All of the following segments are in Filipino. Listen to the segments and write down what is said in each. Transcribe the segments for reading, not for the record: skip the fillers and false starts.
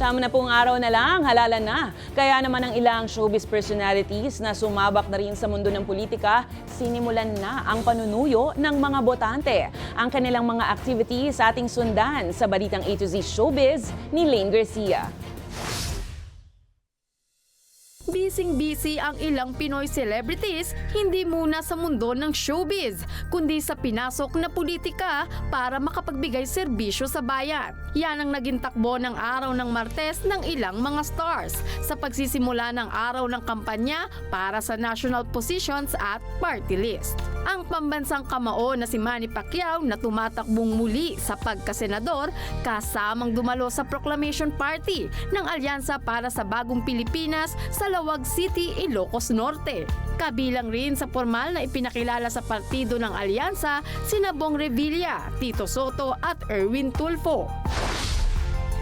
Pong araw na lang, halalan na. Kaya naman ang ilang showbiz personalities na sumabak na rin sa mundo ng politika, sinimulan na ang panunuyo ng mga botante. Ang kanilang mga activities sa ating sundan sa Balitang A to Z Showbiz ni Lane Garcia. Busy ang ilang Pinoy celebrities, hindi muna sa mundo ng showbiz, kundi sa pinasok na politika para makapagbigay serbisyo sa bayan. Yan ang naging takbo ng araw ng Martes ng ilang mga stars sa pagsisimula ng araw ng kampanya para sa national positions at party list. Ang pambansang kamao na si Manny Pacquiao na tumatakbong muli sa pagkasenador kasamang dumalo sa proclamation party ng Alyansa para sa Bagong Pilipinas sa Lawag City, Ilocos Norte. Kabilang rin sa formal na ipinakilala sa partido ng Alyansa sina Bong Revilla, Tito Soto at Erwin Tulfo.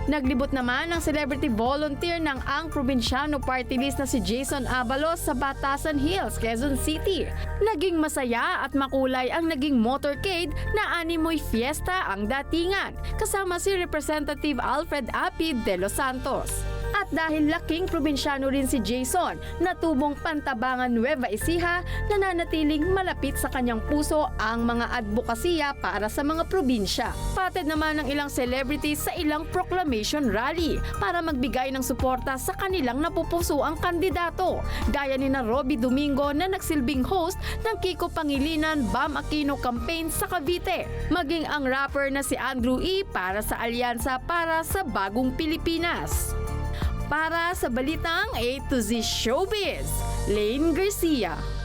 Naglibot naman ang celebrity volunteer ng Ang Probinsyano Party List na si Jason Abalos sa Batasan Hills, Quezon City. Naging masaya at makulay ang naging motorcade na animoy fiesta ang datingan, kasama si Representative Alfred Apid de Los Santos. At dahil laking probinsyano rin si Jason, natubong Pantabangan Nueva Ecija, nananatiling malapit sa kanyang puso ang mga advokasya para sa mga probinsya. Patid naman ng ilang celebrities sa ilang proclamation rally para magbigay ng suporta sa kanilang napupusuang kandidato, gaya ni na Robby Domingo na nagsilbing host ng Kiko Pangilinan Bam Aquino campaign sa Cavite, maging ang rapper na si Andrew E. para sa Alyansa para sa Bagong Pilipinas. Para sa Balitang A to Z Showbiz, Lane Garcia.